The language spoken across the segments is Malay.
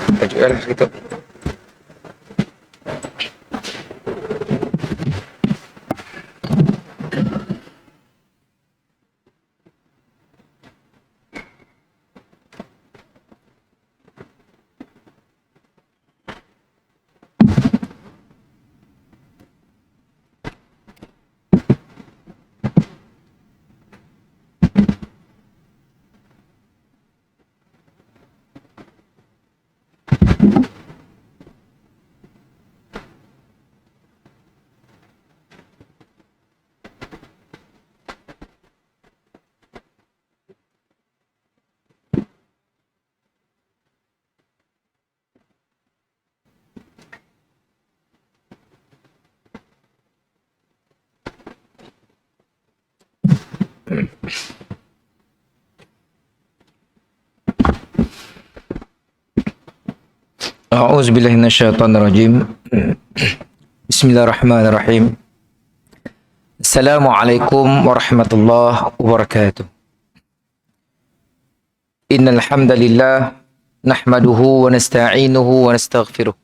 Tajuk lah gitu. A'udzubillahi minasyaitonirrajim. Bismillahirrahmanirrahim. Assalamualaikum warahmatullahi wabarakatuh. Innal hamdalillah nahmaduhu wa nasta'inuhu wa nastaghfiruh.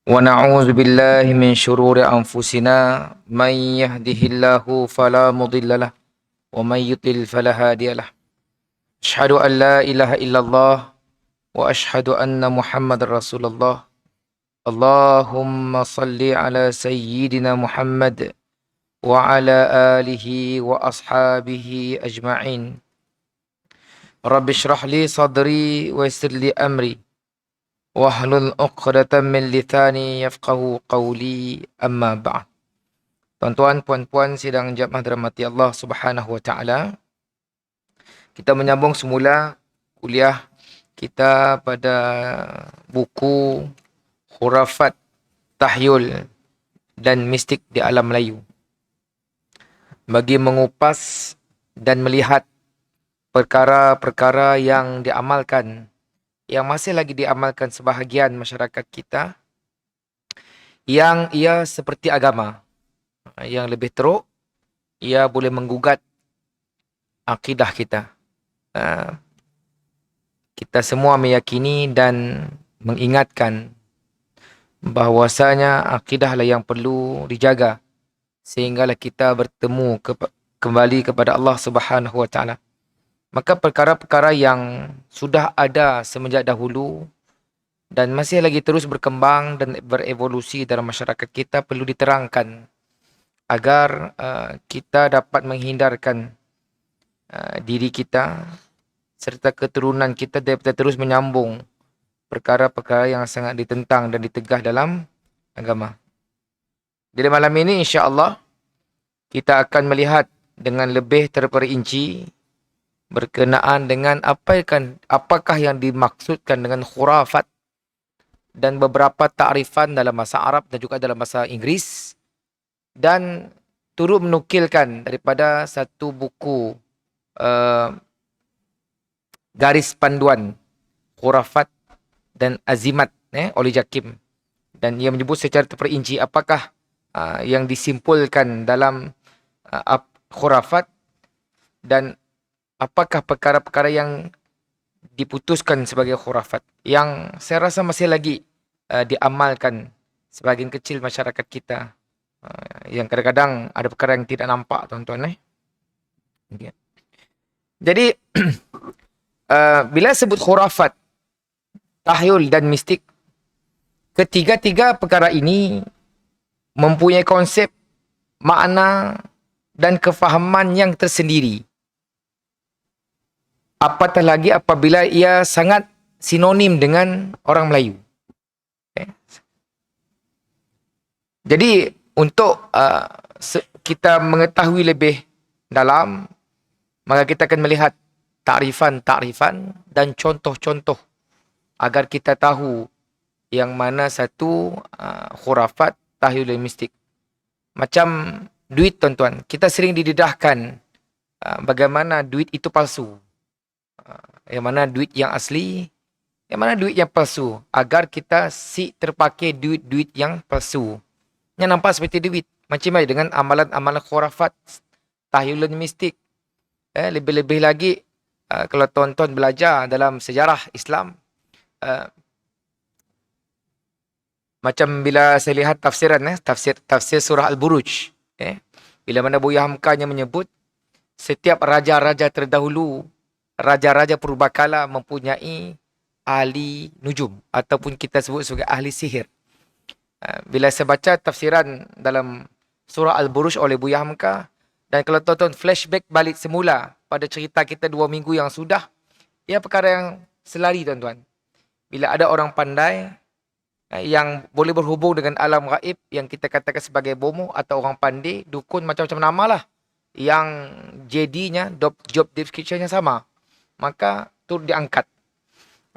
Wa na'udzu billahi min shururi anfusina may yahdihillahu fala mudhillalah wa may yudlil fala hadiyalah. Asyhadu an la ilaha illallah wa asyhadu anna Muhammadar Rasulullah. Allahumma salli ala sayyidina Muhammad wa ala alihi wa ashabihi ajma'in. Rabbi syrah li sadri wa yassir li amri wahlul 'uqdatam min lisani yafqahu qawli, amma ba'd. Tuan-tuan, puan-puan sidang jamaah dirahmati Allah Subhanahu wa taala. Kita menyambung semula kuliah kita pada buku Khurafat, Tahyul dan Mistik di Alam Melayu, bagi mengupas dan melihat perkara-perkara yang diamalkan, yang masih lagi diamalkan sebahagian masyarakat kita, yang ia seperti agama, yang lebih teruk, ia boleh menggugat akidah kita. Kita semua meyakini dan mengingatkan bahwasanya akidahlah yang perlu dijaga sehinggalah kita bertemu kembali kepada Allah Subhanahu wa taala. Maka perkara-perkara yang sudah ada semenjak dahulu dan masih lagi terus berkembang dan berevolusi dalam masyarakat kita perlu diterangkan agar kita dapat menghindarkan diri kita serta keturunan kita daripada terus menyambung perkara-perkara yang sangat ditentang dan ditegah dalam agama. Jadi malam ini insya-Allah kita akan melihat dengan lebih terperinci berkenaan dengan apakah yang dimaksudkan dengan khurafat dan beberapa takrifan dalam bahasa Arab dan juga dalam bahasa Inggeris, dan turut menukilkan daripada satu buku garis panduan khurafat dan azimat oleh Jakim, dan ia menyebut secara terperinci apakah yang disimpulkan dalam khurafat dan apakah perkara-perkara yang diputuskan sebagai khurafat, yang saya rasa masih lagi diamalkan sebahagian kecil masyarakat kita, yang kadang-kadang ada perkara yang tidak nampak, tuan-tuan. Okay. Jadi bila sebut khurafat, tahyul dan mistik, ketiga-tiga perkara ini mempunyai konsep, makna dan kefahaman yang tersendiri. Apatah lagi apabila ia sangat sinonim dengan orang Melayu. Okay. Jadi untuk kita mengetahui lebih dalam, maka kita akan melihat takrifan-takrifan dan contoh-contoh agar kita tahu yang mana satu khurafat, tahyul dan mistik. Macam duit, tuan-tuan. Kita sering didedahkan bagaimana duit itu palsu. Yang mana duit yang asli, yang mana duit yang palsu, agar kita terpakai duit-duit yang palsu. Yang nampak seperti duit. Macam mana dengan amalan-amalan khurafat, tahyul dan mistik. Lebih-lebih lagi kalau tuan-tuan belajar dalam sejarah Islam, Macam bila saya lihat tafsiran, tafsir surah Al-Buruj. Bila mana Buya Hamkanya menyebut, setiap raja-raja terdahulu, raja-raja purbakala mempunyai ahli nujum. Ataupun kita sebut sebagai ahli sihir. Bila saya baca tafsiran dalam surah Al-Buruj oleh Buya Hamka, dan kalau tuan-tuan flashback balik semula pada cerita kita 2 minggu yang sudah, ia perkara yang selari tuan-tuan. Bila ada orang pandai yang boleh berhubung dengan alam gaib yang kita katakan sebagai bomoh atau orang pandai, dukun, macam-macam nama lah, yang JD-nya, job description-nya sama, maka turut diangkat.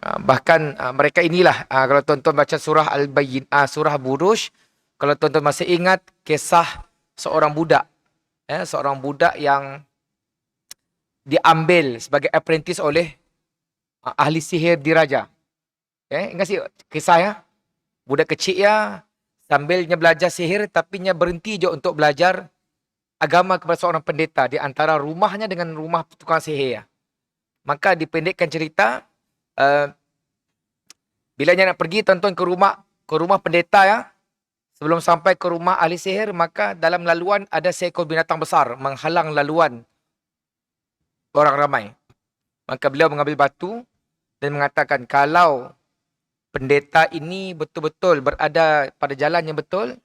Bahkan mereka inilah, kalau tuan-tuan baca surah Al-Bayyin, surah Buruj, kalau tuan-tuan masih ingat kisah seorang budak, seorang budak yang diambil sebagai apprentice oleh ahli sihir diraja. Ingat sih kisahnya? Budak kecil ya, sambilnya belajar sihir, tapi nya berhenti je untuk belajar agama kepada seorang pendeta di antara rumahnya dengan rumah tukang sihir. Maka dipendekkan cerita, bila nya nak pergi tuan-tuan ke rumah pendeta ya, sebelum sampai ke rumah ahli sihir, maka dalam laluan ada seekor binatang besar menghalang laluan orang ramai. Maka beliau mengambil batu dan mengatakan, kalau pendeta ini betul-betul berada pada jalan yang betul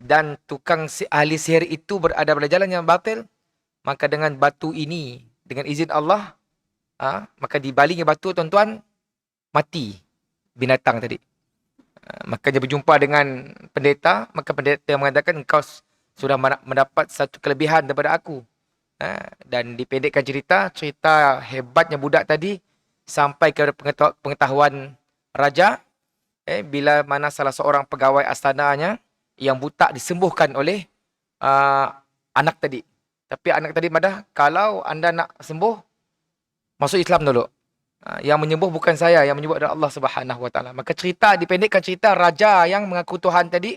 dan tukang ahli sihir itu berada pada jalan yang batil, maka dengan batu ini, dengan izin Allah, maka dibalingnya batu tuan-tuan, mati binatang tadi. Maka dia berjumpa dengan pendeta, maka pendeta mengatakan, engkau sudah mendapat satu kelebihan daripada aku. Dan dipendekkan cerita hebatnya budak tadi sampai ke pengetahuan raja, bila mana salah seorang pegawai astananya yang buta disembuhkan oleh anak tadi. Tapi anak tadi madah, kalau anda nak sembuh, masuk Islam dulu. Yang menyembuh bukan saya, yang menyembuh adalah Allah Subhanahu Wa Taala. Maka dipendekkan cerita raja yang mengaku Tuhan tadi,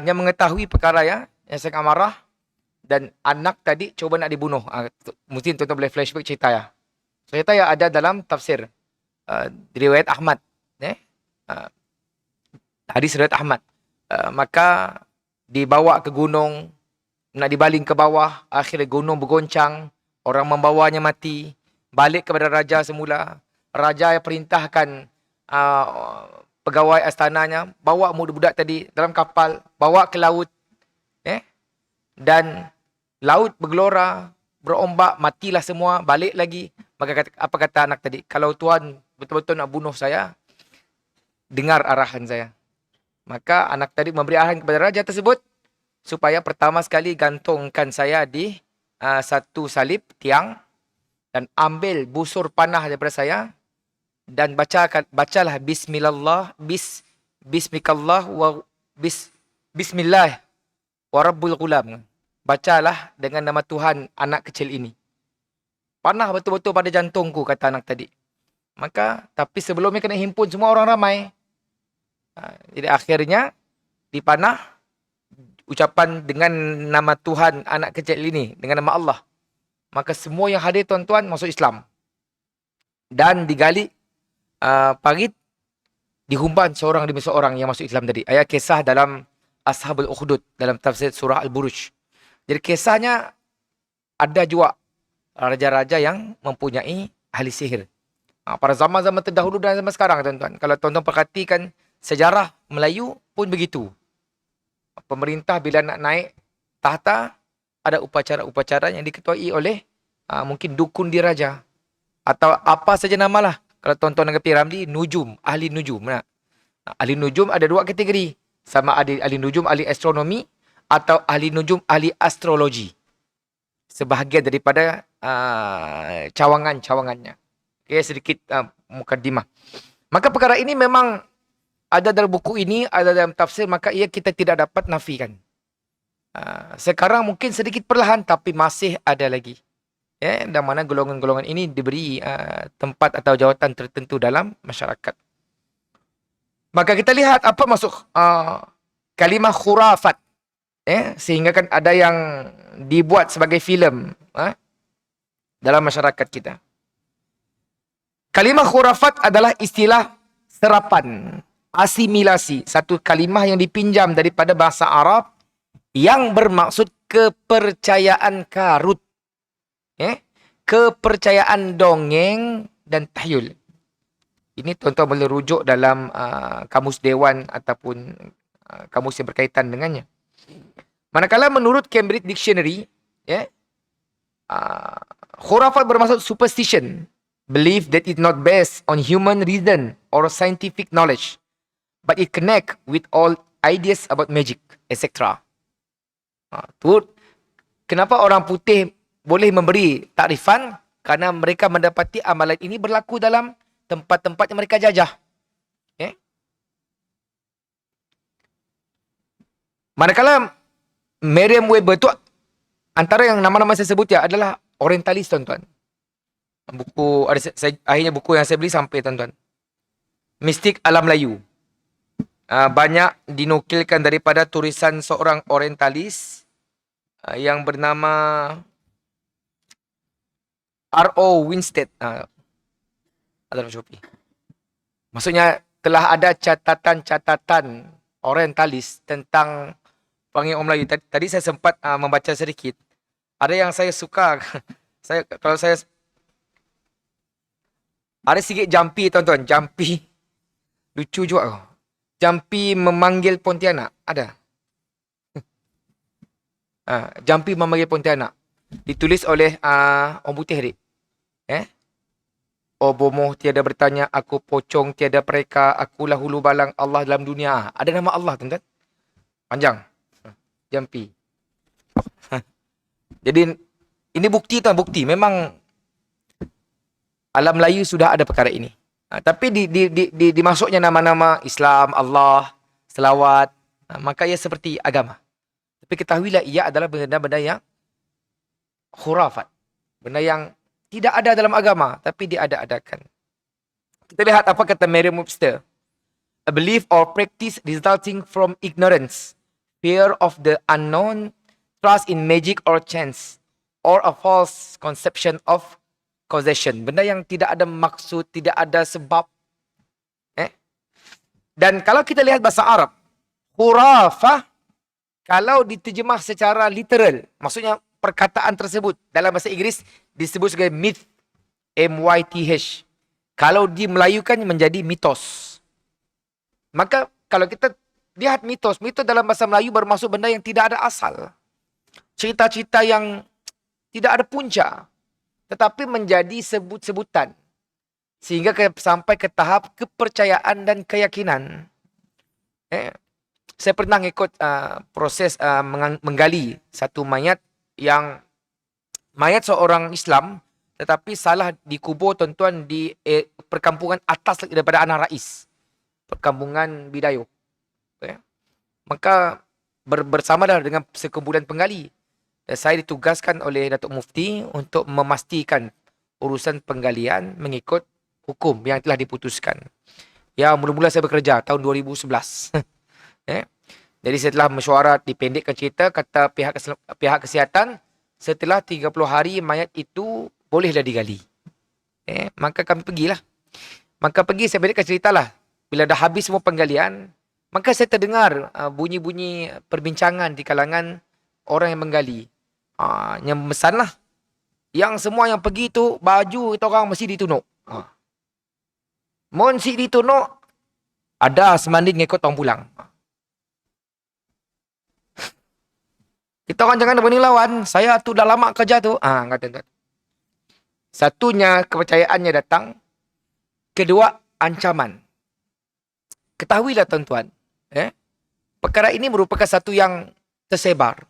yang mengetahui perkara yang sangat marah, dan anak tadi cuba nak dibunuh. Mungkin tuan-tuan boleh flashback cerita ya. Cerita yang ada dalam tafsir riwayat Ahmad, hadis riwayat Ahmad. Maka dibawa ke gunung, nak dibaling ke bawah, akhirnya gunung bergoncang, orang membawanya mati, balik kepada raja semula. Raja yang perintahkan pegawai astananya, bawa budak tadi dalam kapal, bawa ke laut, dan laut bergelora, berombak, matilah semua, balik lagi. Maka apa kata anak tadi? Kalau Tuhan betul-betul nak bunuh saya, dengar arahan saya. Maka anak tadi memberi arahan kepada raja tersebut, supaya pertama sekali gantungkan saya di satu salib tiang, dan ambil busur panah daripada saya, dan bacalah bismikallah wa bismillah wa rabbul ghulam. Bacalah dengan nama Tuhan anak kecil ini. Panah betul-betul pada jantungku, kata anak tadi. Maka, tapi sebelumnya kena himpun semua orang ramai. Jadi akhirnya dipanah ucapan dengan nama Tuhan anak kecil ini, dengan nama Allah. Maka semua yang hadir tuan-tuan masuk Islam. Dan digali parit, dihumban seorang demi seorang yang masuk Islam tadi. Ayat kisah dalam Ashabul Ukhdud, dalam tafsir surah Al-Buruj. Jadi kisahnya ada juga raja-raja yang mempunyai ahli sihir. Pada zaman-zaman terdahulu dan zaman sekarang tuan-tuan. Kalau tuan-tuan perhatikan sejarah Melayu pun begitu. Pemerintah bila nak naik tahta, ada upacara-upacara yang diketuai oleh mungkin dukun diraja. Atau apa saja namalah. Kalau tuan-tuan dengan Piramli, nujum, ahli nujum. Ahli nujum ada dua kategori. Sama ada ahli nujum, ahli astronomi, atau ahli nujum, ahli astrologi. Sebahagian daripada cawangan-cawangannya. Okay, sedikit mukadimah. Maka perkara ini memang ada dalam buku ini, ada dalam tafsir, maka ia kita tidak dapat nafikan. Sekarang mungkin sedikit perlahan, tapi masih ada lagi. Dan mana golongan-golongan ini diberi tempat atau jawatan tertentu dalam masyarakat. Maka kita lihat apa masuk kalimah khurafat. Sehingga kan ada yang dibuat sebagai filem dalam masyarakat kita. Kalimah khurafat adalah istilah serapan asimilasi, satu kalimah yang dipinjam daripada bahasa Arab yang bermaksud kepercayaan karut. Kepercayaan dongeng dan tahyul. Ini tuan-tuan boleh rujuk dalam kamus dewan ataupun kamus yang berkaitan dengannya. Manakala menurut Cambridge Dictionary, khurafat bermaksud superstition, belief that is not based on human reason or scientific knowledge, but it connect with all ideas about magic, etc. Kenapa orang putih boleh memberi takrifan? Karena mereka mendapati amalan ini berlaku dalam tempat-tempat yang mereka jajah. Manakala Merriam-Webber tu antara yang nama-nama saya sebut ya adalah orientalis, tuan-tuan. Buku akhirnya buku yang saya beli sampai, tuan-tuan. Mistik Alam Melayu. Banyak dinukilkan daripada tulisan seorang orientalis yang bernama R.O. Winstead. Ada Shopee. Maksudnya telah ada catatan-catatan orientalis tentang panggil orang Melayu. Tadi saya sempat membaca sedikit. Ada yang saya suka. Kalau saya ada sikit jampi, tuan-tuan. Jampi. Lucu juga. Jampi memanggil Pontianak. Ada. Jampi memanggil Pontianak. Ditulis oleh Orang Putih, adik. Oh bomoh tiada bertanya, aku pocong tiada pereka, akulah hulu balang Allah dalam dunia. Ada nama Allah, tuan-tuan. Panjang. Jampi. Jadi ini bukti, tuan, bukti. Memang alam Melayu sudah ada perkara ini. Tapi dimasuknya nama-nama Islam, Allah, selawat, maka ia seperti agama. Tapi ketahuilah ia adalah benda-benda yang khurafat. Benda yang tidak ada dalam agama, tapi diada-adakan. Kita lihat apa kata Merriam-Webster. A belief or practice resulting from ignorance, fear of the unknown, trust in magic or chance, or a false conception of causation. Benda yang tidak ada maksud, tidak ada sebab. Dan kalau kita lihat bahasa Arab, khurafah, kalau diterjemah secara literal, maksudnya perkataan tersebut dalam bahasa Inggeris disebut sebagai myth, M-Y-T-H. Kalau dimelayukan menjadi mitos. Maka kalau kita lihat mitos dalam bahasa Melayu bermaksud benda yang tidak ada asal. Cerita-cerita yang tidak ada punca, tetapi menjadi sebut-sebutan. Sehingga sampai ke tahap kepercayaan dan keyakinan. Saya pernah ikut proses menggali satu mayat yang mayat seorang Islam tetapi salah dikubur, tuan-tuan, di perkampungan atas daripada Anak Rais. Perkampungan Bidayuh. Maka bersama dengan sekumpulan penggali, saya ditugaskan oleh Datuk Mufti untuk memastikan urusan penggalian mengikut hukum yang telah diputuskan. Ya, mula-mula saya bekerja tahun 2011. Jadi setelah mesyuarat, dipendekkan cerita, kata pihak kesihatan, setelah 30 hari mayat itu bolehlah digali. Maka kami pergilah. Maka pergi, saya pendekkan ceritalah. Bila dah habis semua penggalian, maka saya terdengar bunyi-bunyi perbincangan di kalangan orang yang menggali. Yang memesanlah. Yang semua yang pergi tu, baju kita orang mesti ditunuk. Mohon si ditunuk, ada semanding ngikut orang pulang. Kita orang jangan berani lawan. Saya tu dah lama kerja tu. Kata. Satunya, kepercayaannya datang. Kedua, ancaman. Ketahuilah, tuan-tuan. Perkara ini merupakan satu yang tersebar.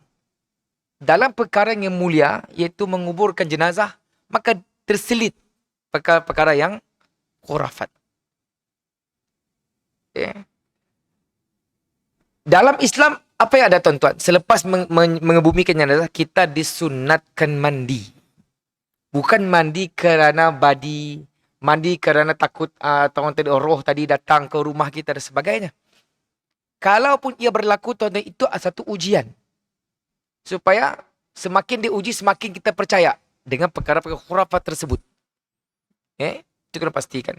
Dalam perkara yang mulia, iaitu menguburkan jenazah, maka terselit perkara-perkara yang khurafat. Dalam Islam, apa yang ada, tuan-tuan? Selepas mengebumikan jenazah, kita disunatkan mandi. Bukan mandi kerana mandi kerana takut roh tadi datang ke rumah kita dan sebagainya. Kalaupun ia berlaku, tuan-tuan, itu satu ujian. Supaya semakin diuji, semakin kita percaya dengan perkara-perkara khurafat tersebut. Itu kena pastikan.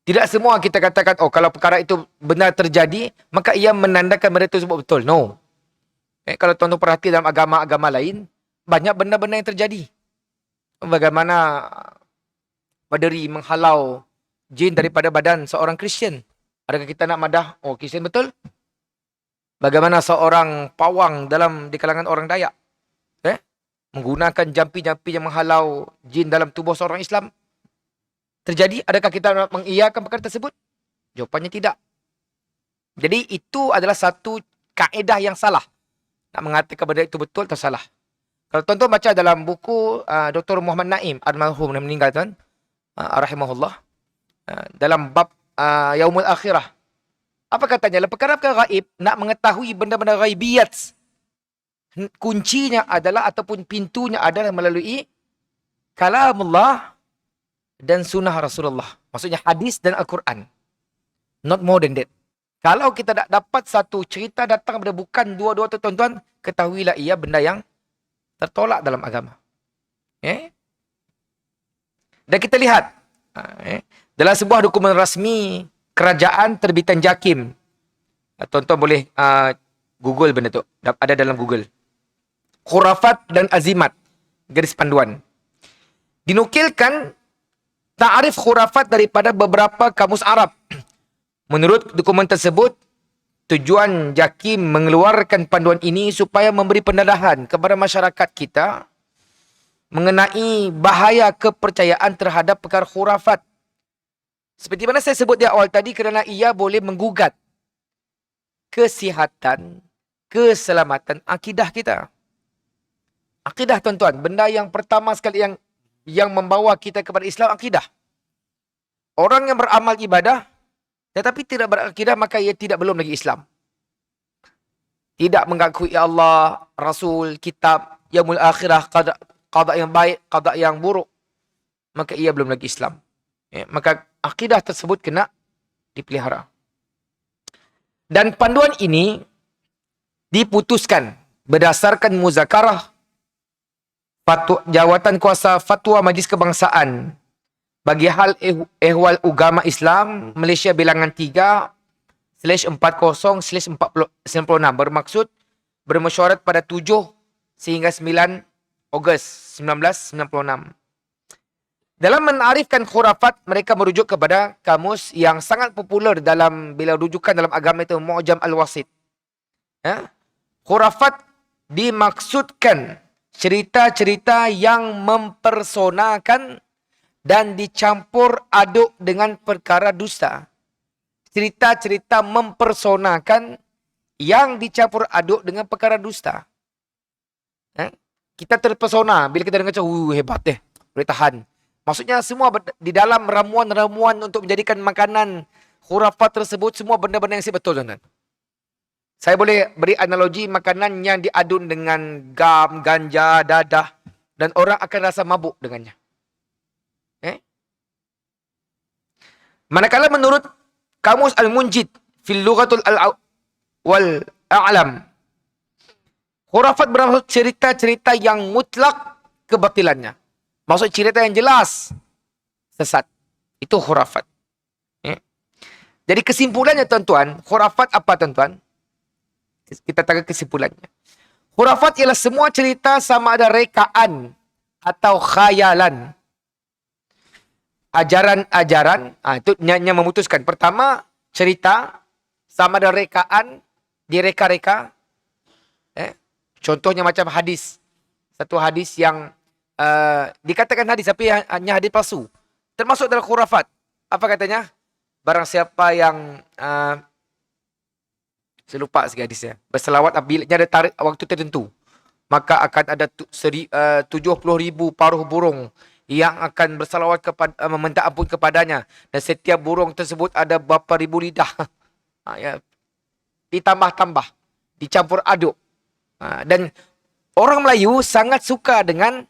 Tidak semua kita katakan, oh kalau perkara itu benar terjadi, maka ia menandakan benda itu sebut betul. No. Kalau tuan-tuan perhati dalam agama-agama lain, banyak benda-benda yang terjadi. Bagaimana Badri menghalau jin daripada badan seorang Kristian. Adakah kita nak madah, oh Kristian betul? Bagaimana seorang pawang di kalangan orang Dayak menggunakan jampi-jampi yang menghalau jin dalam tubuh seorang Islam. Terjadi, adakah kita nak mengiyakan perkara tersebut? Jawapannya tidak. Jadi itu adalah satu kaedah yang salah. Nak mengatakan benda itu betul atau salah. Kalau tuan-tuan baca dalam buku Dr. Muhammad Naim, almarhum yang meninggal tuan, rahimahullah, dalam bab Yaumul Akhirah. Apa katanya? Perkara-perkara gaib, nak mengetahui benda-benda gaibiyat, kuncinya adalah ataupun pintunya adalah melalui kalamullah dan sunnah Rasulullah. Maksudnya hadis dan Al-Quran. Not more than that. Kalau kita tak dapat satu cerita datang daripada bukan dua-dua tu tuan-tuan, ketahuilah ia benda yang tertolak dalam agama. Dan kita lihat dalam sebuah dokumen rasmi kerajaan terbitan JAKIM. Tuan-tuan boleh Google benda tu. Ada dalam Google. Khurafat dan Azimat. Garis panduan. Dinukilkan ta'arif khurafat daripada beberapa kamus Arab. Menurut dokumen tersebut, tujuan JAKIM mengeluarkan panduan ini supaya memberi pendedahan kepada masyarakat kita mengenai bahaya kepercayaan terhadap perkara khurafat. Seperti mana saya sebut di awal tadi, kerana ia boleh menggugat kesihatan, keselamatan akidah kita. Akidah tuan-tuan, benda yang pertama sekali yang membawa kita kepada Islam, akidah. Orang yang beramal ibadah tetapi tidak berakidah, maka ia belum lagi Islam. Tidak mengakui Allah, Rasul, kitab, yaumul akhirah, qada yang baik, qada yang buruk, maka ia belum lagi Islam. Maka akidah tersebut kena dipelihara. Dan panduan ini diputuskan berdasarkan muzakarah jawatan kuasa fatwa Majlis Kebangsaan bagi hal ehwal agama Islam Malaysia bilangan 3/40/96 bermaksud bermesyuarat pada 7 sehingga 9 Ogos 1996. Dalam menarifkan khurafat, mereka merujuk kepada kamus yang sangat popular bila rujukan dalam agama itu, Mu'jam Al-Wasit. Khurafat dimaksudkan cerita-cerita yang mempersonakan dan dicampur aduk dengan perkara dusta. Cerita-cerita mempersonakan yang dicampur aduk dengan perkara dusta. Kita terpesona bila kita dengar hebat boleh tahan. Maksudnya semua di dalam ramuan-ramuan untuk menjadikan makanan khurafat tersebut, semua benda-benda yang betul, tuan-tuan. Saya boleh beri analogi makanan yang diadun dengan gam, ganja, dadah, dan orang akan rasa mabuk dengannya. Manakala menurut Kamus Al-Munjid fil Lughatul wal A'lam, khurafat bermaksud cerita-cerita yang mutlak kebatilannya. Maksud cerita yang jelas sesat. Itu khurafat. Jadi kesimpulannya tuan-tuan, khurafat apa tuan-tuan? Kita tahu kesimpulannya. Khurafat ialah semua cerita sama ada rekaan atau khayalan. Ajaran-ajaran, itu yang memutuskan. Pertama, cerita sama ada rekaan, direka-reka. Contohnya macam hadis. Satu hadis yang dikatakan hadis, tapi hanya hadis palsu. Termasuk dalam khurafat. Apa katanya? Barang siapa yang saya lupa sikit hadisnya. Berselawat apabila ada tarikh waktu tertentu, maka akan ada 70,000 paruh burung yang akan bersalawat meminta ampun kepadanya. Dan setiap burung tersebut ada berapa ribu lidah. Ditambah-tambah. Dicampur aduk. Dan orang Melayu sangat suka dengan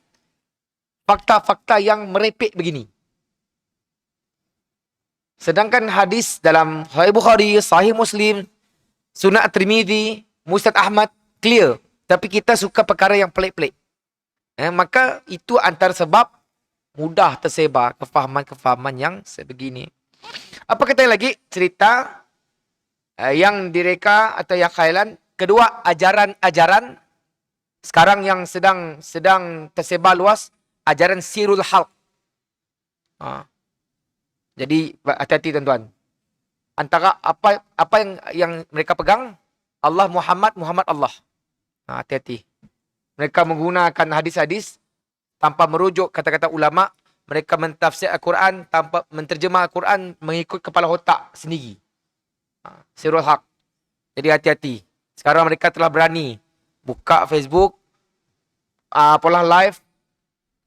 fakta-fakta yang merepek begini. Sedangkan hadis dalam Sahih Bukhari, Sahih Muslim, Sunan At-Tirmidzi, Musnad Ahmad, clear. Tapi kita suka perkara yang pelik-pelik. Maka itu antara sebab mudah tersebar kefahaman-kefahaman yang sebegini. Apa kata lagi? Cerita yang direka atau yang khayalan. Kedua, ajaran-ajaran sekarang yang sedang tersebar luas, ajaran sirul halq. Jadi hati-hati tuan-tuan. Antara apa yang mereka pegang, Allah Muhammad, Muhammad Allah. Hati-hati. Mereka menggunakan hadis-hadis tanpa merujuk kata-kata ulama. Mereka mentafsir Al-Quran tanpa menterjemah Al-Quran mengikut kepala otak sendiri. Sirul haq. Jadi hati-hati. Sekarang mereka telah berani buka Facebook, pola live,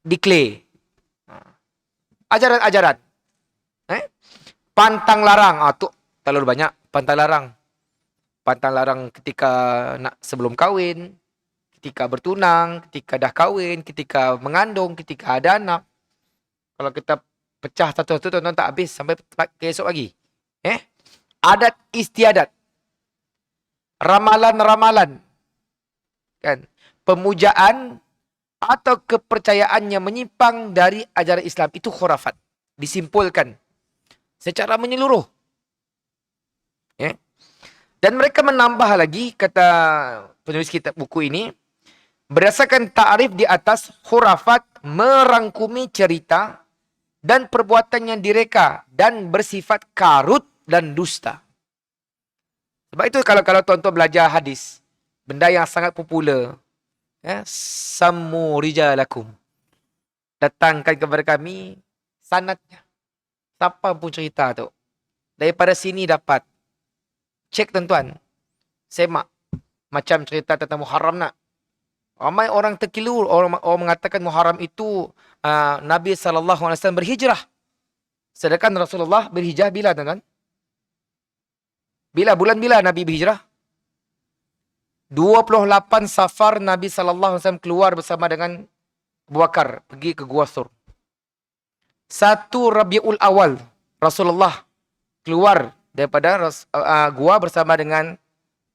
declare. Ajaran-ajaran. Pantang larang. Tu terlalu banyak. Pantang larang. Pantang larang ketika nak sebelum kahwin, ketika bertunang, ketika dah kahwin, ketika mengandung, ketika ada anak. Kalau kita pecah satu-satu, tuan-tuan tak habis sampai ke esok lagi. Adat istiadat. Ramalan-ramalan. Kan? Pemujaan atau kepercayaan yang menyimpang dari ajaran Islam. Itu khurafat. Disimpulkan secara menyeluruh. Dan mereka menambah lagi, kata penulis kitab buku ini, berdasarkan ta'rif di atas, khurafat merangkumi cerita dan perbuatan yang direka dan bersifat karut dan dusta. Sebab itu kalau tuan-tuan belajar hadis, benda yang sangat popular, sammu rijalakum, datangkan kepada kami sanadnya. Siapa pun cerita tu. Daripada sini dapat. Cek tuan-tuan. Semak. Macam cerita tentang Muharram nak. Ramai orang terkilur. Orang mengatakan Muharram itu Nabi SAW berhijrah. Sedangkan Rasulullah berhijrah bila tuan-tuan? Bulan bila Nabi berhijrah? 28 Safar Nabi SAW keluar bersama dengan Abu Bakar. Pergi ke Gua Sur. 1 Rabiul Awal Rasulullah keluar daripada gua bersama dengan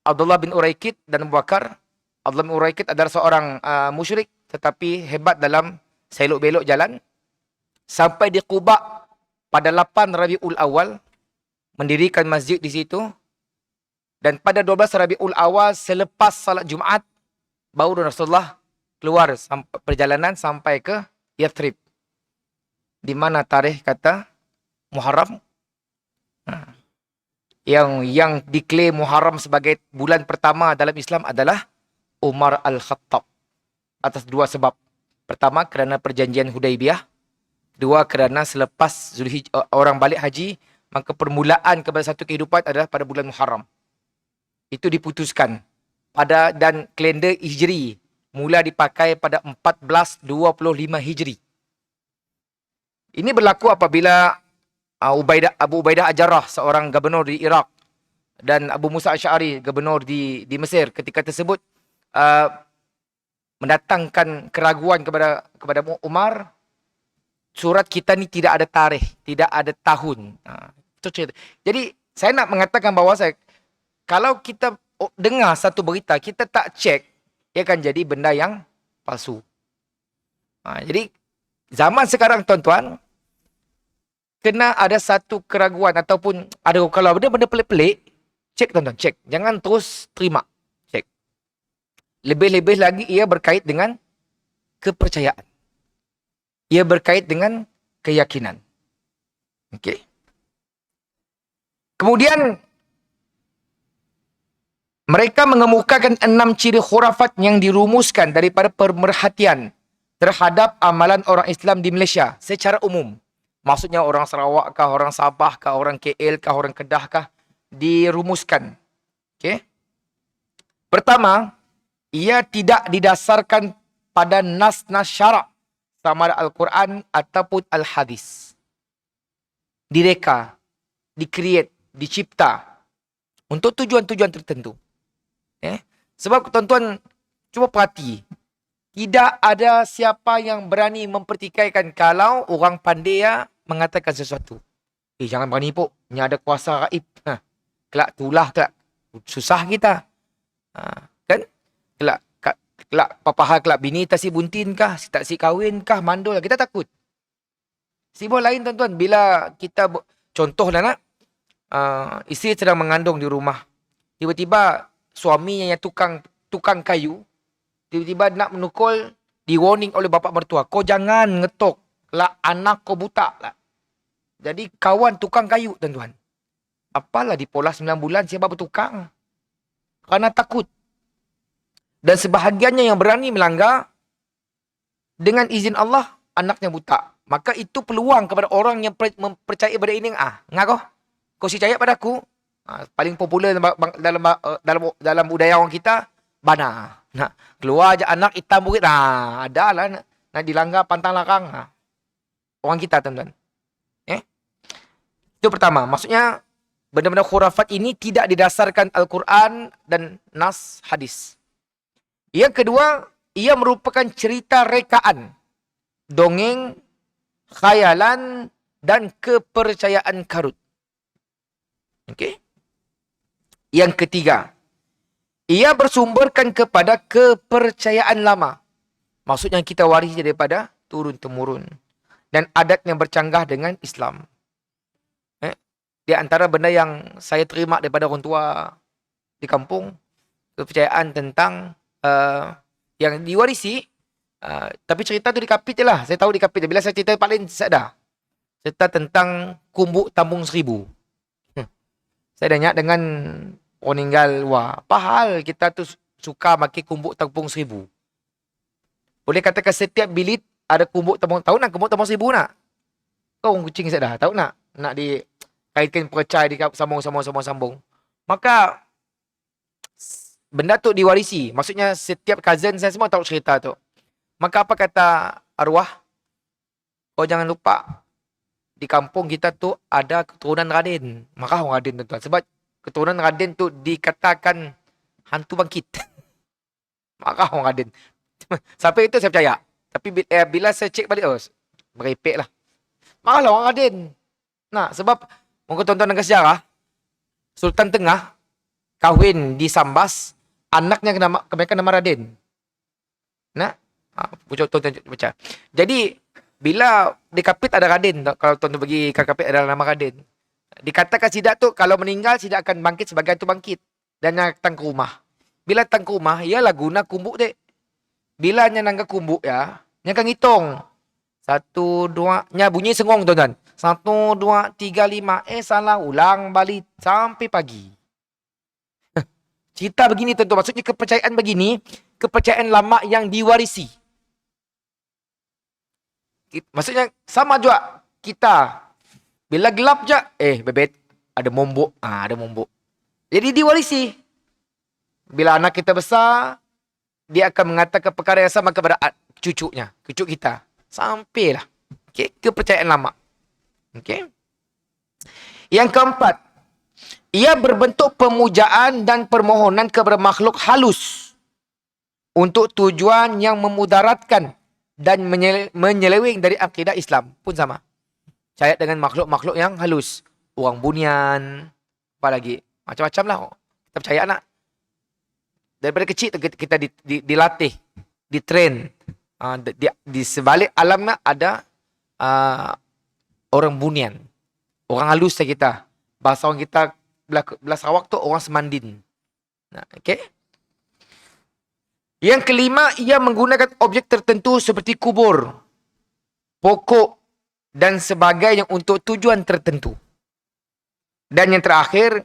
Abdullah bin Uraikid dan Abu Bakar. Abdullah bin Uraikid adalah seorang musyrik tetapi hebat dalam selok-belok jalan. Sampai di Quba pada 8 Rabiul Awal, mendirikan masjid di situ. Dan pada 12 Rabiul Awal selepas salat Jumaat, baru Rasulullah keluar perjalanan sampai ke Yathrib. Di mana tarikh kata Muharram. Yang diklaim Muharram sebagai bulan pertama dalam Islam adalah Umar Al-Khattab. Atas dua sebab. Pertama, kerana perjanjian Hudaibiyah. Kedua, kerana selepas orang balik haji, maka permulaan kepada satu kehidupan adalah pada bulan Muharram. Itu diputuskan. Dan kalender Hijri mula dipakai pada 1425 Hijri. Ini berlaku apabila Abu Ubaidah Al-Jarrah, seorang gubernur di Iraq, dan Abu Musa Asy'ari, gubernur di Mesir, ketika tersebut mendatangkan keraguan kepada Umar. Surat kita ni tidak ada tarikh, tidak ada tahun. Itu cerita. Jadi saya nak mengatakan bahawa kalau kita dengar satu berita, kita tak cek, ia akan jadi benda yang palsu. Jadi zaman sekarang tuan-tuan, kena ada satu keraguan ataupun ada kalau ada benda pelik-pelik, cek tuan-tuan, cek. Jangan terus terima. Cek. Lebih-lebih lagi ia berkait dengan kepercayaan. Ia berkait dengan keyakinan. Okey. Kemudian mereka mengemukakan 6 ciri khurafat yang dirumuskan daripada pemerhatian terhadap amalan orang Islam di Malaysia secara umum. Maksudnya orang Sarawak kah, orang Sabah kah, orang KL kah, orang Kedah kah, dirumuskan. Okey. Pertama, ia tidak didasarkan pada nas-nas syarak sama ada Al-Quran ataupun Al-Hadis. Direka, dicreate, dicipta untuk tujuan-tujuan tertentu. Sebab tuan-tuan cuba perhati, tidak ada siapa yang berani mempertikaikan kalau orang pandai mengatakan sesuatu. Jangan berani pun. Ini ada kuasa gaib. Kelak tulah kelak. Susah kita. Kan? Kelak papahal kelak bini tak si buntin kah? Si tak si kahwin kah? Mandul. Kita takut. Sibuk lain tuan-tuan. Bila kita contohlah nak, isteri sedang mengandung di rumah. Tiba-tiba suaminya yang tukang kayu, tiba-tiba nak menukul, di warning oleh bapa mertua, kau jangan ngetok lah, anak kau buta lah. Jadi kawan tukang kayu, tuan-tuan. Apalah dipolah 9 bulan siapa bertukang. Karena takut. Dan sebahagiannya yang berani melanggar, dengan izin Allah, anaknya buta. Maka itu peluang kepada orang yang mempercayai pada ini. Ngakoh, kau si percaya pada aku. Paling popular dalam budaya orang kita, bana. Nah, keluar aja anak hitam bukit. Ada lah nak dilanggar pantang larang. Orang kita, teman-teman. Itu pertama. Maksudnya, benda-benda khurafat ini tidak didasarkan Al-Quran dan nas hadis. Yang kedua, ia merupakan cerita rekaan, dongeng, khayalan, dan kepercayaan karut. Okey. Yang ketiga, ia bersumberkan kepada kepercayaan lama. Maksudnya kita warisi daripada turun-temurun. Dan adat yang bercanggah dengan Islam. Di antara benda yang saya terima daripada orang tua di kampung, kepercayaan tentang yang diwarisi. Tapi cerita tu di kapit je lah. Saya tahu di kapit je. Bila saya cerita paling sadar. Cerita tentang kumbuk Tambung Seribu. Saya dah ingat dengan orang meninggal. Wah, apa hal kita tu suka pakai kumbuk Tambung Seribu. Boleh katakan setiap bilik ada kumbuk Tambung. Tahu nak kumbuk Tambung Seribu nak? Kau orang kucing saya dah. Tahu nak? Nak dikaitkan percaya di sambung. Maka benda tu diwarisi. Maksudnya setiap cousin saya semua tahu cerita tu. Maka apa kata arwah? Kau jangan lupa. Di kampung kita tu ada keturunan Raden. Marah orang Raden tuan-tuan. Sebab keturunan Raden tu dikatakan hantu bangkit. Marah orang Raden. Sampai itu saya percaya. Tapi bila saya cek balik, merepek lah. Marahlah orang Raden. Nah, sebab mungkin tuan-tuan dengan sejarah, Sultan Tengah kahwin di Sambas, anaknya kebanyakan nama Raden. Nah, tuan-tuan baca. Jadi, bila di kapit ada Raden, kalau tuan-tuan pergi ke kapit ada nama Raden. Dikatakan sidak tu, kalau meninggal, sidak akan bangkit sebagai hantu bangkit. Dan yang datang ke rumah. Bila datang ke rumah, ialah guna kumbuk dek. Bila nya nangga kumbuk ya, nya akan ngitung. 1, 2, nya bunyi sengong tuan-tuan. 1, 2, 3, 5. Salah, ulang balik sampai pagi. Cerita begini tuan-tuan. Maksudnya kepercayaan begini, kepercayaan lama yang diwarisi. Maksudnya sama juga kita. Bila gelap je, bebet ada mombok. Ada mombok. Jadi diwarisi. Bila anak kita besar, dia akan mengatakan perkara yang sama kepada cucunya, cucu kita. Sampailah. Okay? Kepercayaan lama. Okay? Yang keempat, ia berbentuk pemujaan dan permohonan kepada makhluk halus untuk tujuan yang memudaratkan dan menyeleweng dari akidah Islam pun sama. Percaya dengan makhluk-makhluk yang halus. Orang bunian, apa lagi? Macam-macam lah. Kita percaya nak. Daripada kecil kita dilatih, ditrain. Di sebalik alam ada orang bunian. Orang halus kita. Bahasa orang kita belah Sarawak tu orang semandin. Okay? Yang kelima, ia menggunakan objek tertentu seperti kubur, pokok dan sebagainya untuk tujuan tertentu. Dan yang terakhir,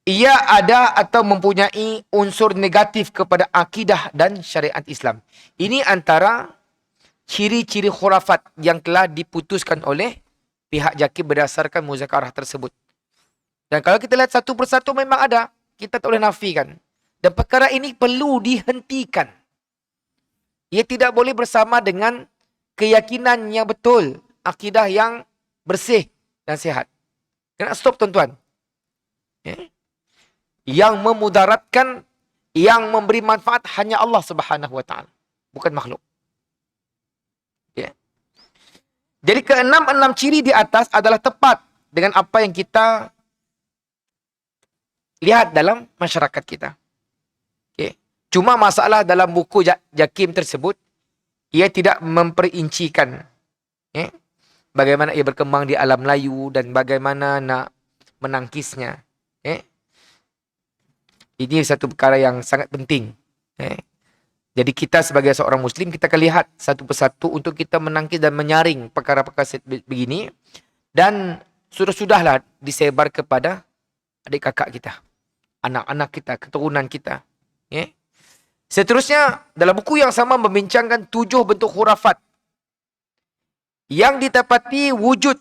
ia ada atau mempunyai unsur negatif kepada akidah dan syariat Islam. Ini antara ciri-ciri khurafat yang telah diputuskan oleh pihak JAKIM berdasarkan muzakarah tersebut. Dan kalau kita lihat satu persatu memang ada. Kita tak boleh nafikan. Dan perkara ini perlu dihentikan. Ia tidak boleh bersama dengan keyakinan yang betul. Akidah yang bersih dan sehat. Kena stop tuan-tuan. Yang memudaratkan, yang memberi manfaat hanya Allah Subhanahu Wa Taala, bukan makhluk. Jadi keenam ciri di atas adalah tepat dengan apa yang kita lihat dalam masyarakat kita. Cuma masalah dalam buku JAKIM tersebut, ia tidak memperincikan bagaimana ia berkembang di alam Melayu dan bagaimana nak menangkisnya. Ini satu perkara yang sangat penting. Jadi kita sebagai seorang Muslim, kita akan lihat satu persatu untuk kita menangkis dan menyaring perkara-perkara begini. Dan sudah-sudahlah disebar kepada adik kakak kita, anak-anak kita, keturunan kita. Seterusnya, dalam buku yang sama membincangkan 7 bentuk khurafat yang didapati wujud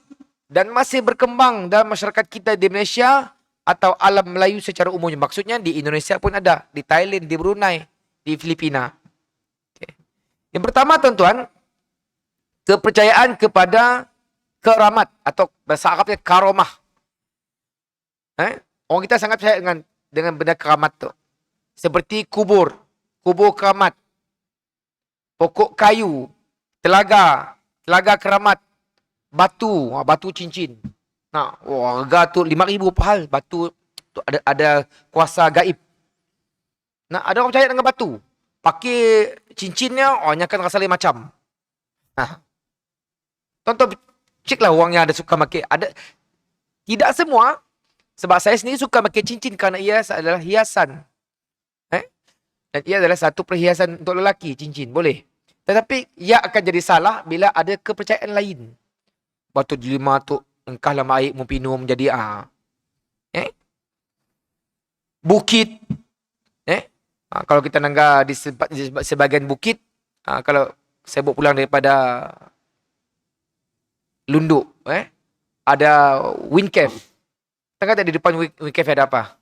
dan masih berkembang dalam masyarakat kita di Malaysia atau alam Melayu secara umumnya. Maksudnya di Indonesia pun ada, di Thailand, di Brunei, di Filipina. Yang pertama tuan-tuan, kepercayaan kepada keramat atau bahasa Arabnya karomah. Orang kita sangat percaya dengan benda keramat tu. Seperti kubur keramat, pokok kayu, telaga keramat, batu cincin. Harga tu 5,000 pahal. Batu tu ada kuasa gaib. Ada orang percaya dengan batu. Pakai cincinnya, nya akan rasa lain macam. Tonton, ceklah orang yang ada suka pakai. Tidak semua. Sebab saya sendiri suka pakai cincin kerana ia adalah hiasan. Dan ia adalah satu perhiasan untuk lelaki, cincin. Boleh. Tetapi ia akan jadi salah bila ada kepercayaan lain. Batu delima tu, engkau lama air mempinum jadi bukit. Kalau kita nangga di sebahagian bukit, kalau saya bawa pulang daripada Lunduk, ada wind cave. Tengah di depan wind cave ada apa?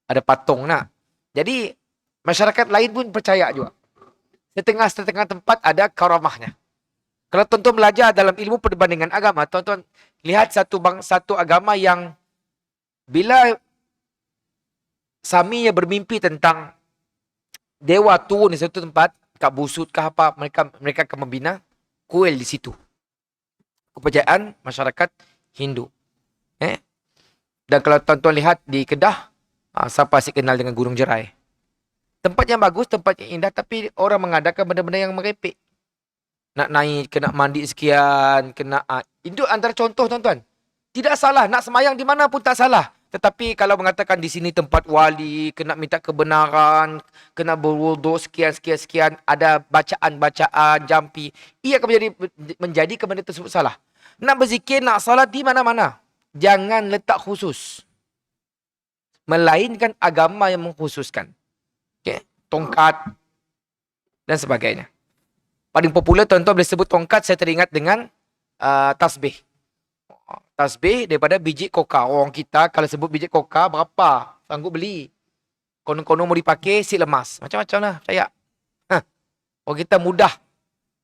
Ada patung nak. Jadi masyarakat lain pun percaya juga. Setengah tempat ada karamahnya. Kalau tuan-tuan belajar dalam ilmu perbandingan agama, tuan-tuan lihat satu agama yang bila saminya bermimpi tentang dewa turun di satu tempat, kat busut ke apa, mereka akan membina kuil di situ. Kepercayaan masyarakat Hindu. Dan kalau tuan-tuan lihat di Kedah, siapa asyik kenal dengan Gunung Jerai. Tempat yang bagus, tempat yang indah, tapi orang mengadakan benda-benda yang merepek. Nak naik, kena mandi sekian, itu antara contoh tuan-tuan. Tidak salah, nak semayang di mana pun tak salah. Tetapi kalau mengatakan di sini tempat wali, kena minta kebenaran, kena berwuduk sekian, ada bacaan-bacaan, jampi, ia akan menjadi benda tersebut salah. Nak berzikir, nak salat di mana-mana. Jangan letak khusus. Melainkan agama yang mengkhususkan. Tongkat dan sebagainya. Paling popular tuan-tuan boleh sebut tongkat, saya teringat dengan tasbih. Tasbih daripada biji koka. Orang kita kalau sebut biji koka berapa? Sanggup beli. Konon-konon mau dipakai si lemas. Macam-macam lah, percaya. Orang kita mudah.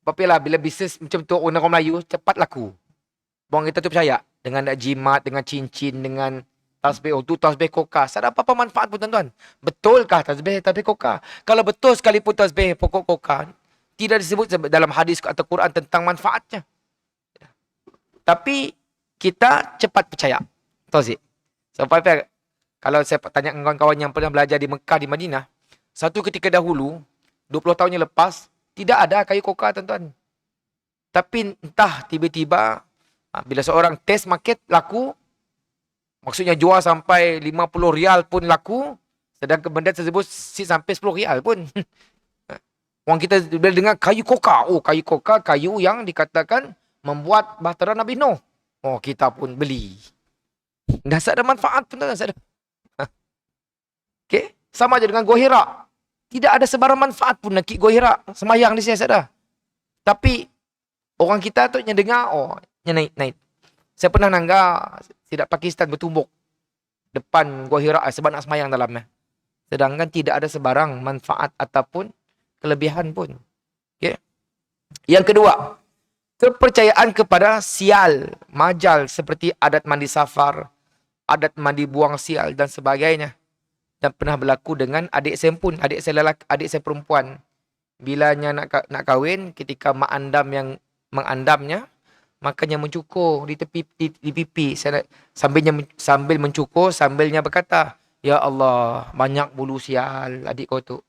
Tapi bila bisnes macam tu orang Melayu cepat laku. Orang kita tu percaya. Dengan nak jimat, dengan cincin, dengan tasbih. Tu tasbih koka. Tak ada apa-apa manfaat pun tuan-tuan. Betulkah tasbih koka? Kalau betul sekalipun tasbih pokok koka, tidak disebut dalam hadis atau Quran tentang manfaatnya. Tapi kita cepat percaya. Tahu Zik? Sampai kalau saya tanya kawan-kawan yang pernah belajar di Mekah, di Madinah, satu ketika dahulu, 20 tahun yang lepas, tidak ada kayu koka tuan-tuan. Tapi entah tiba-tiba, bila seorang test market laku, maksudnya jual sampai 50 rial pun laku, sedangkan benda tersebut sampai 10 rial pun. Orang kita bila dengar kayu koka. Kayu koka, kayu yang dikatakan membuat bahtera Nabi Nuh. Kita pun beli. Dah tak ada manfaat pun tak ada. Okay? Sama je dengan Gua Hira. Tidak ada sebarang manfaat pun nak Gua Hira. Semayang di sini ada. Tapi orang kita tu yang dengar, naik. Saya pernah nangga tidak Pakistan bertumbuk depan Gua Hira sebab nak semayang dalamnya. Sedangkan tidak ada sebarang manfaat ataupun kelebihan pun. Okay? Yang kedua, kepercayaan kepada sial, majal seperti adat mandi safar, adat mandi buang sial dan sebagainya. Dan pernah berlaku dengan adik saya pun, adik saya perempuan. Bilanya nak kahwin, ketika mak andam yang mengandamnya, makanya mencukur di tepi di pipi. Sambil mencukur, sambilnya berkata, "Ya Allah, banyak bulu sial adik kau tu."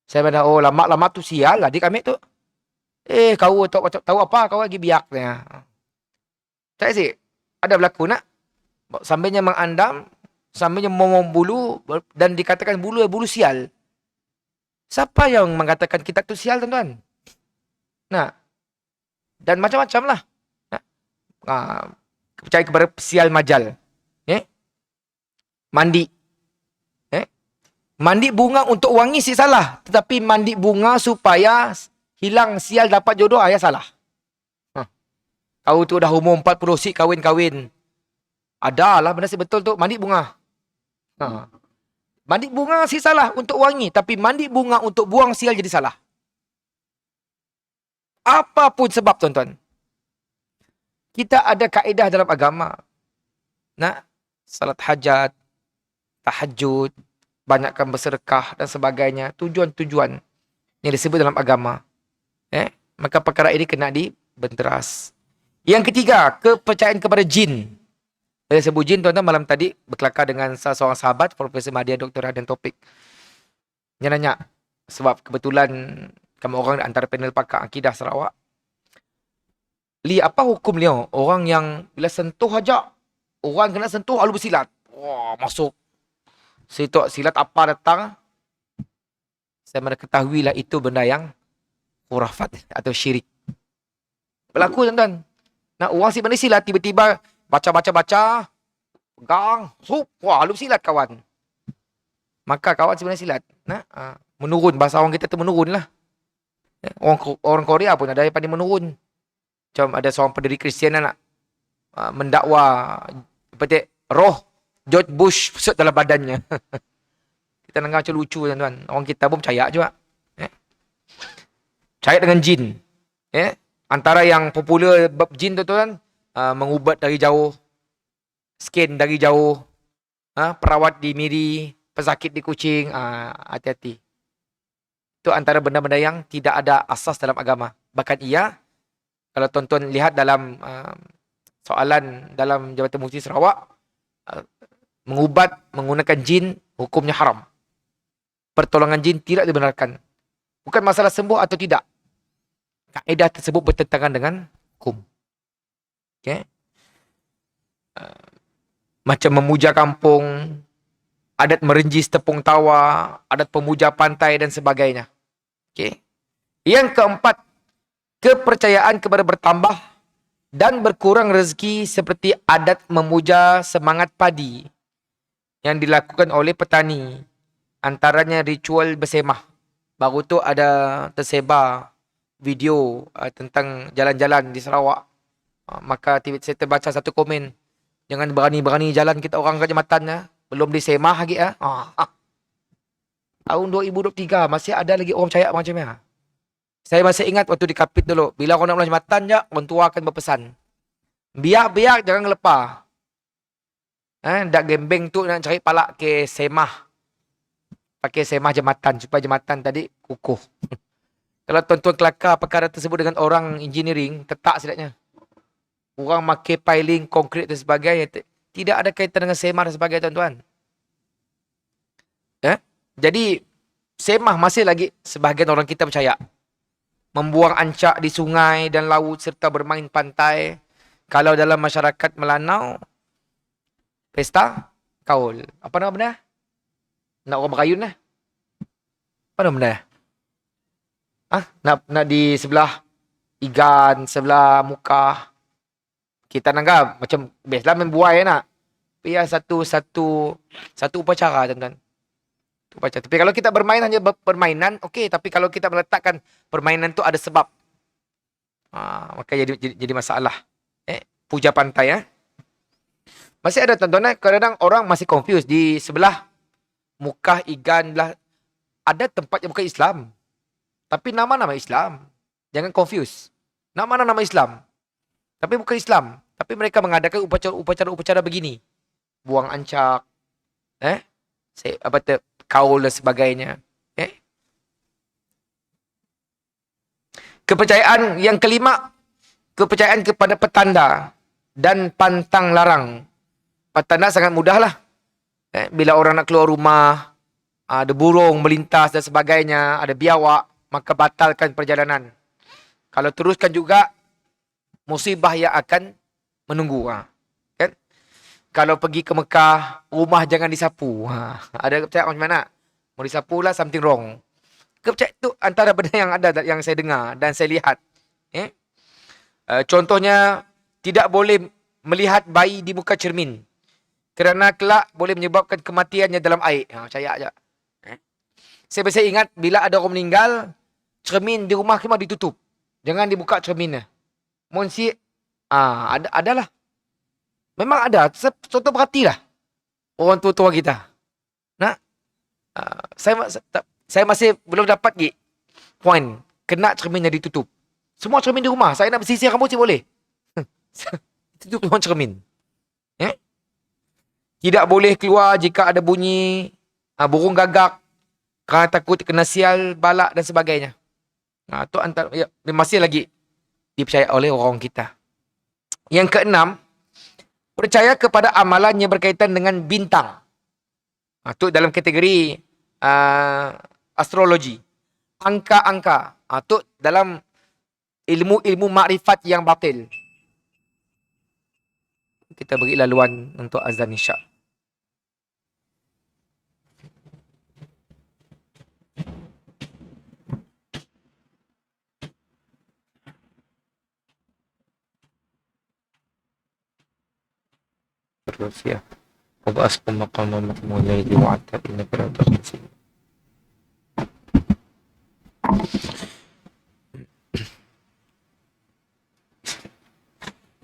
Saya bilang, lama-lama tu sial adik kami tu. Kau tahu apa? Kau lagi biaknya. Saya sih, ada berlaku nak. Sambilnya mengandam, sambilnya memom bulu, dan dikatakan bulu sial. Siapa yang mengatakan kita tu sial, tuan-tuan? Nah, dan macam-macam lah. Nah, percaya kepada sial majal. Mandi. Mandi bunga untuk wangi sih salah. Tetapi mandi bunga supaya hilang sial dapat jodoh, ya salah. Kau tu dah umur 40 si kahwin-kahwin. Adalah benda sih betul tu, mandi bunga. Mandi bunga sih salah untuk wangi. Tapi mandi bunga untuk buang sial jadi salah. Apapun sebab, tuan-tuan. Kita ada kaedah dalam agama. Nah, salat hajat, tahajud, banyakkan bersedekah dan sebagainya. Tujuan-tujuan yang disebut dalam agama. Maka perkara ini kena dibenteras. Yang ketiga, kepercayaan kepada jin. Saya sebut jin, tuan-tuan, malam tadi berkelakar dengan salah seorang sahabat, Profesor Madya Dr. Raden Topik. Dia nanya, sebab kebetulan kami orang antara panel pakar akidah Sarawak. Li, apa hukum dia? Orang yang bila sentuh aja, orang kena sentuh lalu bersilat. Wah, masuk. Situ silat apa datang? Saya mengetahui lah itu benda yang khurafat atau syirik. Berlaku, tuan-tuan. Nah, orang si benda silat, tiba-tiba baca, pegang, wah, lalu silat kawan. Maka kawan si benda silat. Nah, menurun, bahasa orang kita tu menurun lah. Orang Korea pun ada yang pandai menurun. Macam ada seorang pendiri Kristian nak mendakwa seperti roh George Bush pusat dalam badannya. Kita dengar macam lucu, tuan-tuan. Orang kita pun percaya juga. Percaya dengan jin. Antara yang popular jin, tuan-tuan, mengubat dari jauh, scan dari jauh, perawat di miri, pesakit di kucing, hati-hati. Itu antara benda-benda yang tidak ada asas dalam agama. Bahkan kalau tuan-tuan lihat dalam soalan dalam Jabatan Mufti Sarawak, mengubat menggunakan jin, hukumnya haram. Pertolongan jin tidak dibenarkan. Bukan masalah sembuh atau tidak. Kaedah tersebut bertentangan dengan hukum. Okay. Macam memuja kampung, adat merenjis tepung tawa, adat pemuja pantai dan sebagainya. Okay. Yang keempat, kepercayaan kepada bertambah dan berkurang rezeki seperti adat memuja semangat padi yang dilakukan oleh petani. Antaranya ritual bersemah. Baru tu ada tersebar video tentang jalan-jalan di Sarawak. Maka saya terbaca satu komen. Jangan berani-berani jalan kita orang kat jambatan. Belum disemah lagi. Tahun 2023 masih ada lagi orang percaya macam ni. Saya masih ingat waktu di Kapit dulu. Bila orang nak mula jambatan je, orang tua akan berpesan. Biak-biak jangan ngelepah. Dak gembeng tu nak cari palak ke semah. Pakai semah jambatan supaya jambatan tadi kukuh. Kalau tuan-tuan kelakar perkara tersebut dengan orang engineering, tetak sedapnya. Orang pakai piling, konkrit dan sebagainya. Tidak ada kaitan dengan semah dan sebagainya, tuan-tuan. Jadi, semah masih lagi sebahagian orang kita percaya. Membuang ancak di sungai dan laut serta bermain pantai. Kalau dalam masyarakat Melanau, pesta kaul. Apa nama benda? Nak orang berayun lah. Apa nama benda? Nak di sebelah igan, sebelah muka. Kita nanggap macam biasalah main buai nak. Tapi satu upacara, tuan-tuan. Upacara. Tapi kalau kita bermain hanya permainan, okey. Tapi kalau kita meletakkan permainan tu ada sebab. Maka jadi masalah. Puja pantai. Masih ada, tuan-tuan. Kadang-kadang orang masih confused. Di sebelah muka igan belah ada tempat yang bukan Islam. Tapi nama-nama Islam. Jangan confuse. Nama-nama Islam. Tapi bukan Islam. Tapi mereka mengadakan upacara-upacara begini. Buang ancak. Kaul dan sebagainya. Kepercayaan yang kelima. Kepercayaan kepada petanda. Dan pantang larang. Petanda sangat mudah lah. Bila orang nak keluar rumah. Ada burung melintas dan sebagainya. Ada biawak. Maka batalkan perjalanan. Kalau teruskan juga, musibah yang akan menunggu. Kan? Kalau pergi ke Mekah, rumah jangan disapu. Ada kepercayaan macam mana? Mau disapu lah, something wrong. Kepercayaan itu antara benda yang ada, yang saya dengar dan saya lihat. Contohnya, tidak boleh melihat bayi di muka cermin. Kerana kelak boleh menyebabkan kematiannya dalam air. Percaya aja. Saya biasa ingat, bila ada orang meninggal, cermin di rumah memang ditutup. Jangan dibuka cerminnya. Monsi, adalah. Memang ada. Contoh perhatilah. Orang tua-tua kita. Nah, saya masih belum dapat lagi point. Kena cerminnya ditutup. Semua cermin di rumah. Saya nak bersisir rambut sih boleh. Tutup semua cermin. Tidak boleh keluar jika ada bunyi burung gagak. Kerana takut kena sial, balak dan sebagainya. Itu antara, masih lagi dipercaya oleh orang kita. Yang keenam, percaya kepada amalan yang berkaitan dengan bintang. Itu dalam kategori astrologi. Angka-angka. Itu dalam ilmu-ilmu makrifat yang batil. Kita beri laluan untuk azan isyak. Terus ya. وَبَأَسْكُمْ مَقَامَ مَقْمُ اللَّيْلِ وَعَدْتَ إِنَّكَ لَا تَخْلَصِينَ.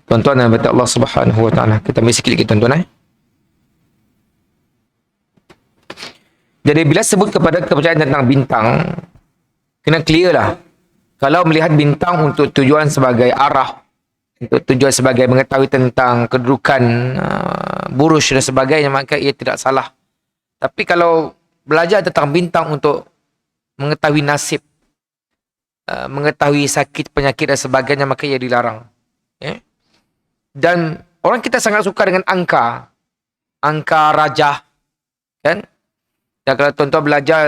Tuan-tuan dan puan Allah Subhanahu wa taala. Kita ambil sikit lagi tuan-tuan. Jadi bila sebut kepada kepercayaan tentang bintang, kena clear lah. Kalau melihat bintang untuk tujuan sebagai arah, untuk tujuan sebagai mengetahui tentang kedudukan buruj dan sebagainya, maka ia tidak salah. Tapi kalau belajar tentang bintang untuk mengetahui nasib, mengetahui sakit, penyakit dan sebagainya, maka ia dilarang. Dan orang kita sangat suka dengan angka rajah, kan? Dan kalau tuan-tuan belajar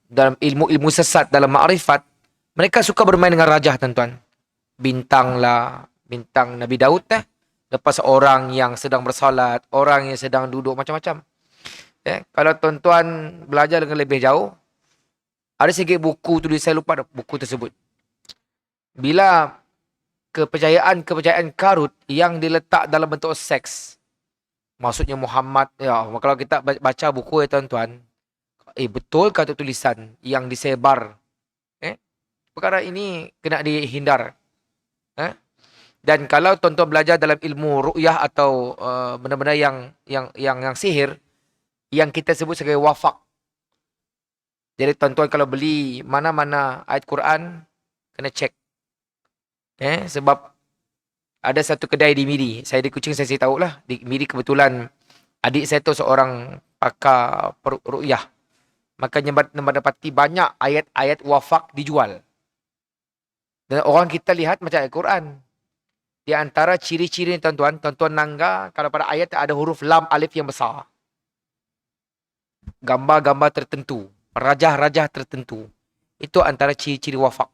dalam ilmu-ilmu sesat, dalam makrifat, mereka suka bermain dengan rajah, tuan-tuan. Bintang lah, bintang Nabi Daud lepas orang yang sedang bersalat, orang yang sedang duduk, macam-macam. Kalau tuan-tuan belajar dengan lebih jauh, ada sikit buku tulis, saya lupa buku tersebut. Bila kepercayaan Karut yang diletak dalam bentuk seks, maksudnya Muhammad, kalau kita baca buku tuan-tuan, betul kata tulisan yang disebar. Perkara ini kena dihindar. Dan kalau tuan-tuan belajar dalam ilmu ru'yah atau benda-benda yang sihir, yang kita sebut sebagai wafak. Jadi tuan-tuan kalau beli mana-mana ayat Quran, kena cek. Sebab ada satu kedai di Miri. Saya di Kuching, saya tahu lah. Di Miri kebetulan adik saya tu seorang pakar ru'yah. Maka mendapati banyak ayat-ayat wafak dijual. Dan orang kita lihat macam ayat Quran. Di antara ciri-ciri tuan-tuan nangga kalau pada ayat ada huruf lam alif yang besar. Gambar-gambar tertentu. Rajah-rajah tertentu. Itu antara ciri-ciri wafak.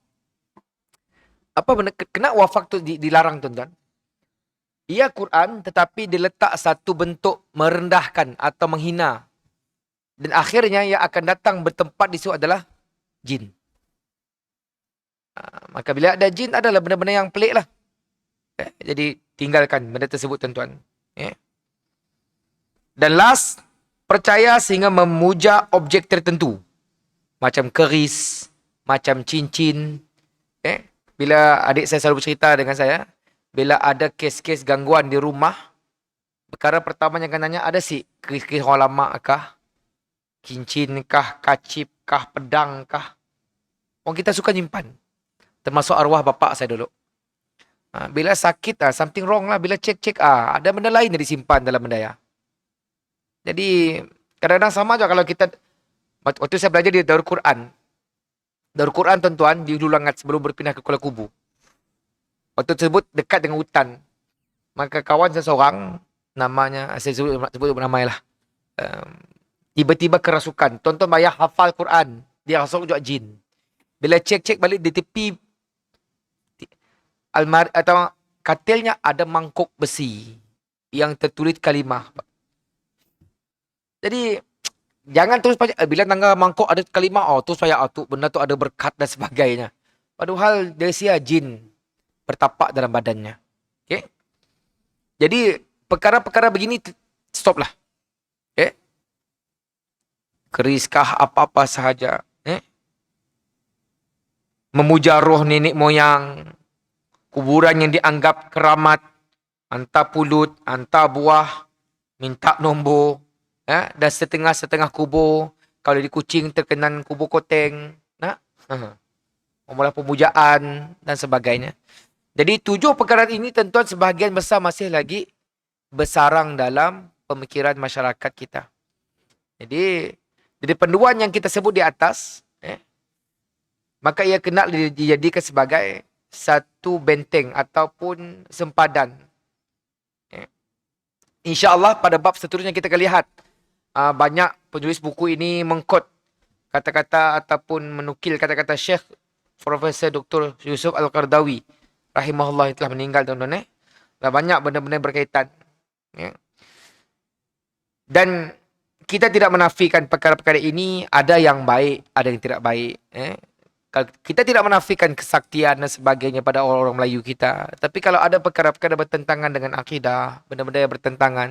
Apa benda kena wafak tu dilarang, tuan-tuan? Ia Quran tetapi diletak satu bentuk merendahkan atau menghina. Dan akhirnya yang akan datang bertempat di situ adalah jin. Maka bila ada jin adalah benda-benda yang pelik lah. Jadi tinggalkan benda tersebut, tuan-tuan. Dan last, percaya sehingga memuja objek tertentu. Macam keris, macam cincin. Bila adik saya selalu bercerita dengan saya, bila ada kes-kes gangguan di rumah, perkara pertama yang akan tanya, ada si keris-keris orang lama kah? Cincin kah? Kacip kah? Pedang kah? Orang kita suka nyimpan. Termasuk arwah bapak saya dulu. Bila sakit, something wrong lah. Bila cek-cek, ada benda lain yang disimpan dalam benda ya. Jadi, kadang-kadang sama juga kalau kita, waktu saya belajar di Darul Quran. Darul Quran, tuan-tuan, di Hulu Langat sebelum berpindah ke Kuala Kubu. Waktu tersebut dekat dengan hutan. Maka kawan seseorang, namanya, saya sebut nama lah. Tiba-tiba kerasukan. Tuan-tuan bayar hafal Quran. Dia rasuk juga jin. Bila cek-cek balik di tepi almari atau katilnya ada mangkuk besi yang tertulis kalimah. Jadi jangan terus bila tangga mangkuk ada kalimah, oh tu saya tu benda tu ada berkat dan sebagainya. Padahal dia sia jin bertapak dalam badannya. Okay? Jadi perkara-perkara begini stop lah. Okay? Keriskah apa-apa sahaja. Memuja roh nenek moyang. Kuburan yang dianggap keramat. Hantar pulut, hantar buah. Minta nombor. Dan setengah-setengah kubur. Kalau di Kuching terkenan kubur koteng. Mula pemujaan dan sebagainya. Jadi 7 perkara ini tuan-tuan sebahagian besar masih lagi bersarang dalam pemikiran masyarakat kita. Jadi dari panduan yang kita sebut di atas, maka ia kena dijadikan sebagai satu benteng ataupun sempadan. InsyaAllah pada bab seterusnya kita akan lihat banyak penulis buku ini mengkot kata-kata ataupun menukil kata-kata Syekh Profesor Dr. Yusuf Al-Qardawi rahimahullah yang telah meninggal tuan-tuan. Dan banyak benda-benda berkaitan. Dan kita tidak menafikan perkara-perkara ini ada yang baik, ada yang tidak baik. Kita tidak menafikan kesaktian dan sebagainya pada orang-orang Melayu kita. Tapi kalau ada perkara-perkara bertentangan dengan akidah, benda-benda yang bertentangan,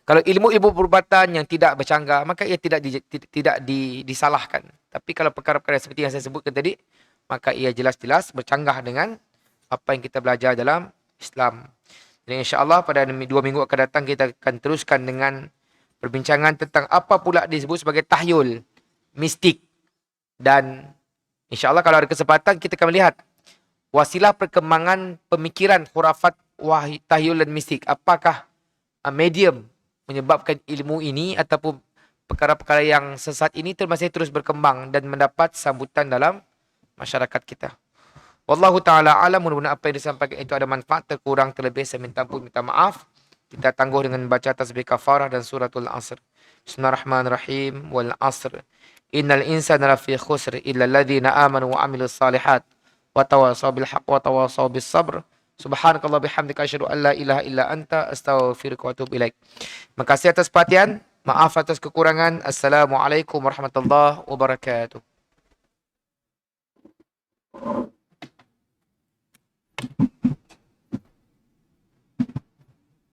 kalau ilmu-ilmu perubatan yang tidak bercanggah, maka ia tidak disalahkan. Tapi kalau perkara-perkara seperti yang saya sebutkan tadi, maka ia jelas-jelas bercanggah dengan apa yang kita belajar dalam Islam. Dan insya-Allah pada 2 minggu akan datang kita akan teruskan dengan perbincangan tentang apa pula disebut sebagai tahyul, mistik. Dan insya-Allah kalau ada kesempatan kita akan melihat wasilah perkembangan pemikiran khurafat, tahyul dan mistik. Apakah medium menyebabkan ilmu ini ataupun perkara-perkara yang sesat ini masih terus berkembang dan mendapat sambutan dalam masyarakat kita. Wallahu ta'ala alam, mudah-mudahan apa yang disampaikan itu ada manfaat, terkurang terlebih saya minta ampun, minta maaf. Kita tangguh dengan baca tasbih kafarah dan suratul asr. Bismillahirrahmanirrahim. Wal asr. Innal insana lafi khusr illa alladhina amanu wa amilus salihat wa tawasaw bil haqq wa tawasaw bis sabr. Subhanakallah bihamdika asyhadu an la ilaha illa anta astaghfiruka wa atubu ilaik. Makasih atas perhatian, maaf atas kekurangan. Assalamualaikum warahmatullahi wabarakatuh.